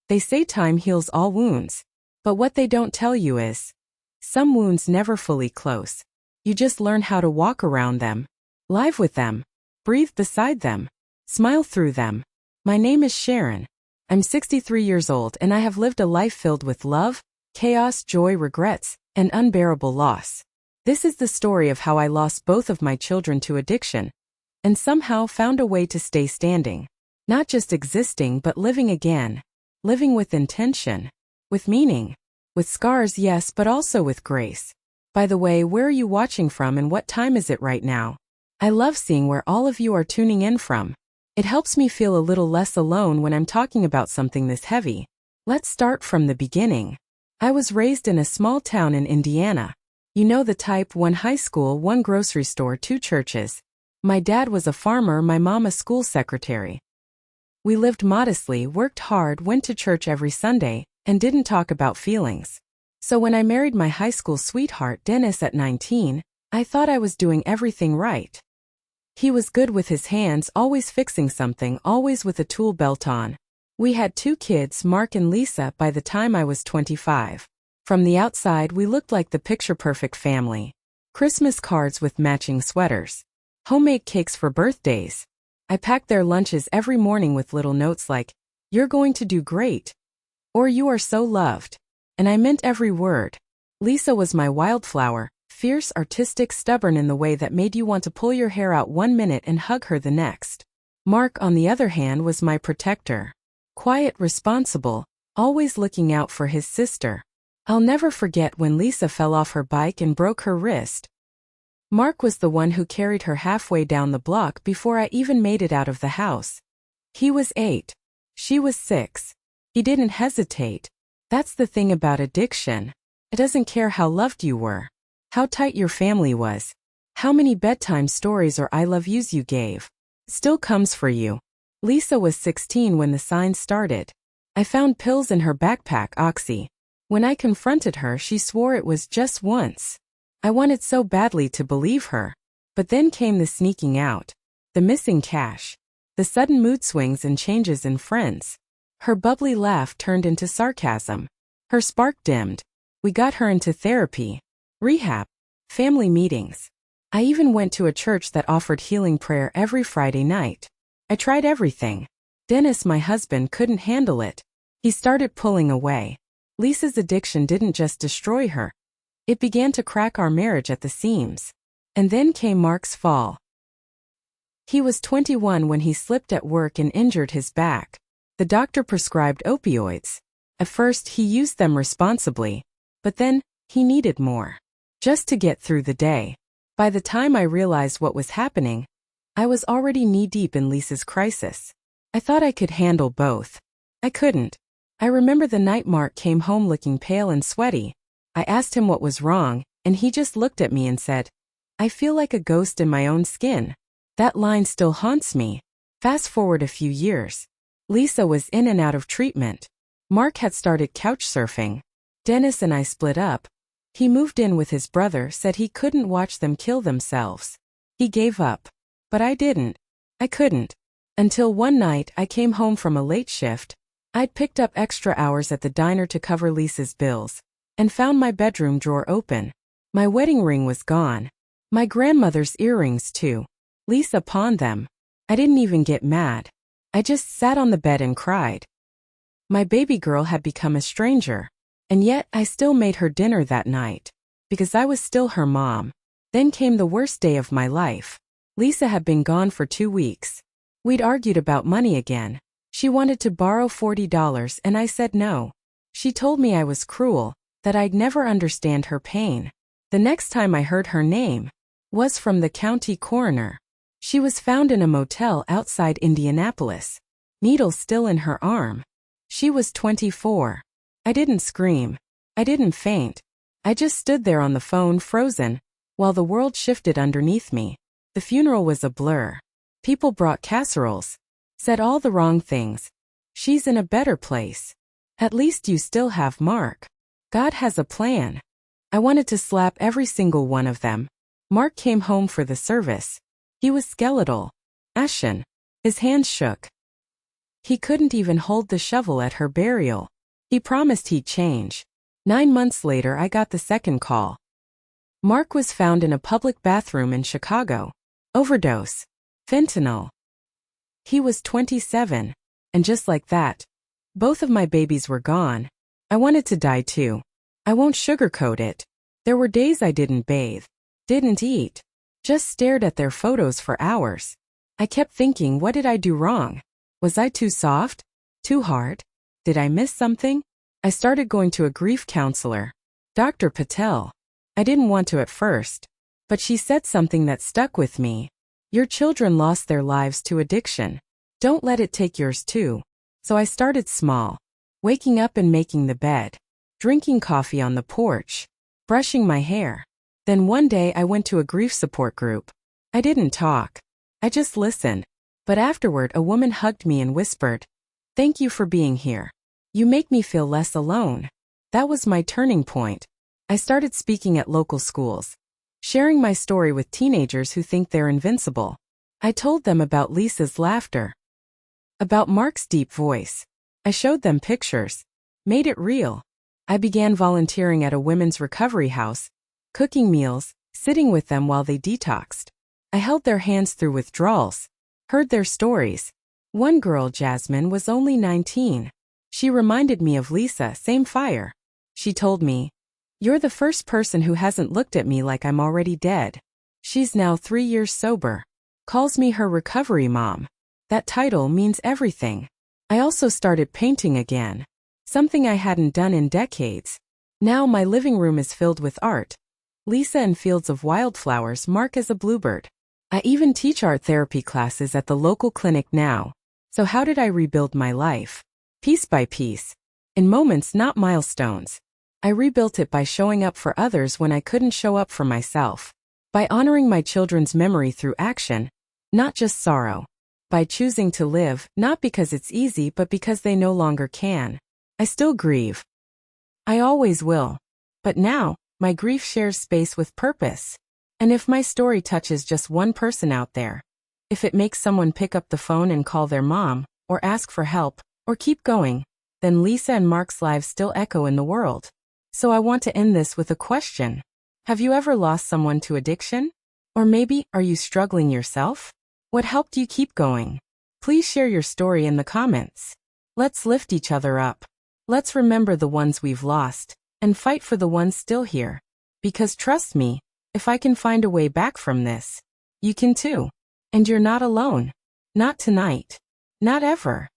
They say time heals all wounds. But what they don't tell you is, some wounds never fully close. You just learn how to walk around them, live with them, breathe beside them, smile through them. My name is Sharon. I'm 63 years old and I have lived a life filled with love, chaos, joy, regrets, and unbearable loss. This is the story of how I lost both of my children to addiction, and somehow found a way to stay standing. Not just existing but living again. Living with intention. With meaning. With scars, yes, but also with grace. By the way, where are you watching from and what time is it right now? I love seeing where all of you are tuning in from. It helps me feel a little less alone when I'm talking about something this heavy. Let's start from the beginning. I was raised in a small town in Indiana. You know the type: one high school, one grocery store, two churches. My dad was a farmer, my mom a school secretary. We lived modestly, worked hard, went to church every Sunday, and didn't talk about feelings. So when I married my high school sweetheart Dennis at 19, I thought I was doing everything right. He was good with his hands, always fixing something, always with a tool belt on. We had 2 kids, Mark and Lisa, by the time I was 25. From the outside, we looked like the picture-perfect family. Christmas cards with matching sweaters. Homemade cakes for birthdays. I packed their lunches every morning with little notes like, "You're going to do great," or "You are so loved." And I meant every word. Lisa was my wildflower, fierce, artistic, stubborn in the way that made you want to pull your hair out one minute and hug her the next. Mark, on the other hand, was my protector. Quiet, responsible, always looking out for his sister. I'll never forget when Lisa fell off her bike and broke her wrist. Mark was the one who carried her halfway down the block before I even made it out of the house. He was 8. She was 6. He didn't hesitate. That's the thing about addiction. It doesn't care how loved you were, how tight your family was, how many bedtime stories or I love yous you gave. It still comes for you. Lisa was 16 when the signs started. I found pills in her backpack, Oxy. When I confronted her, she swore it was just once. I wanted so badly to believe her. But then came the sneaking out, the missing cash, the sudden mood swings and changes in friends. Her bubbly laugh turned into sarcasm. Her spark dimmed. We got her into therapy, rehab, family meetings. I even went to a church that offered healing prayer every Friday night. I tried everything. Dennis, my husband, couldn't handle it. He started pulling away. Lisa's addiction didn't just destroy her. It began to crack our marriage at the seams. And then came Mark's fall. He was 21 when he slipped at work and injured his back. The doctor prescribed opioids. At first, he used them responsibly. But then, he needed more. Just to get through the day. By the time I realized what was happening, I was already knee-deep in Lisa's crisis. I thought I could handle both. I couldn't. I remember the night Mark came home looking pale and sweaty. I asked him what was wrong, and he just looked at me and said, "I feel like a ghost in my own skin." That line still haunts me. Fast forward a few years. Lisa was in and out of treatment. Mark had started couch surfing. Dennis and I split up. He moved in with his brother, said he couldn't watch them kill themselves. He gave up. But I didn't. I couldn't. Until one night I came home from a late shift. I'd picked up extra hours at the diner to cover Lisa's bills, and found my bedroom drawer open. My wedding ring was gone. My grandmother's earrings too. Lisa pawned them. I didn't even get mad. I just sat on the bed and cried. My baby girl had become a stranger. And yet I still made her dinner that night. Because I was still her mom. Then came the worst day of my life. Lisa had been gone for 2 weeks. We'd argued about money again. She wanted to borrow $40 and I said no. She told me I was cruel, that I'd never understand her pain. The next time I heard her name was from the county coroner. She was found in a motel outside Indianapolis, needle still in her arm. She was 24. I didn't scream. I didn't faint. I just stood there on the phone, frozen, while the world shifted underneath me. The funeral was a blur. People brought casseroles, said all the wrong things. She's in a better place. At least you still have Mark. God has a plan. I wanted to slap every single one of them. Mark came home for the service. He was skeletal, ashen. His hands shook. He couldn't even hold the shovel at her burial. He promised he'd change. 9 months later, I got the second call. Mark was found in a public bathroom in Chicago. Overdose. Fentanyl. He was 27. And just like that, both of my babies were gone. I wanted to die too. I won't sugarcoat it. There were days I didn't bathe, didn't eat, just stared at their photos for hours. I kept thinking, what did I do wrong? Was I too soft? Too hard? Did I miss something? I started going to a grief counselor, Dr. Patel. I didn't want to at first, but she said something that stuck with me. Your children lost their lives to addiction. Don't let it take yours too. So I started small, waking up and making the bed, drinking coffee on the porch, brushing my hair. Then one day I went to a grief support group. I didn't talk. I just listened. But afterward a woman hugged me and whispered, "Thank you for being here. You make me feel less alone." That was my turning point. I started speaking at local schools, sharing my story with teenagers who think they're invincible. I told them about Lisa's laughter, about Mark's deep voice. I showed them pictures, made it real. I began volunteering at a women's recovery house, cooking meals, sitting with them while they detoxed. I held their hands through withdrawals, heard their stories. One girl, Jasmine, was only 19. She reminded me of Lisa, same fire. She told me, "You're the first person who hasn't looked at me like I'm already dead." She's now 3 years sober. Calls me her recovery mom. That title means everything. I also started painting again, something I hadn't done in decades. Now my living room is filled with art. Lisa and fields of wildflowers mark as a bluebird. I even teach art therapy classes at the local clinic now. So how did I rebuild my life? Piece by piece. In moments, not milestones. I rebuilt it by showing up for others when I couldn't show up for myself. By honoring my children's memory through action, not just sorrow. By choosing to live, not because it's easy but because they no longer can. I still grieve. I always will. But now, my grief shares space with purpose. And if my story touches just one person out there, if it makes someone pick up the phone and call their mom, or ask for help, or keep going, then Lisa and Mark's lives still echo in the world. So I want to end this with a question. Have you ever lost someone to addiction? Or maybe, are you struggling yourself? What helped you keep going? Please share your story in the comments. Let's lift each other up. Let's remember the ones we've lost, and fight for the ones still here. Because trust me, if I can find a way back from this, you can too. And you're not alone. Not tonight. Not ever.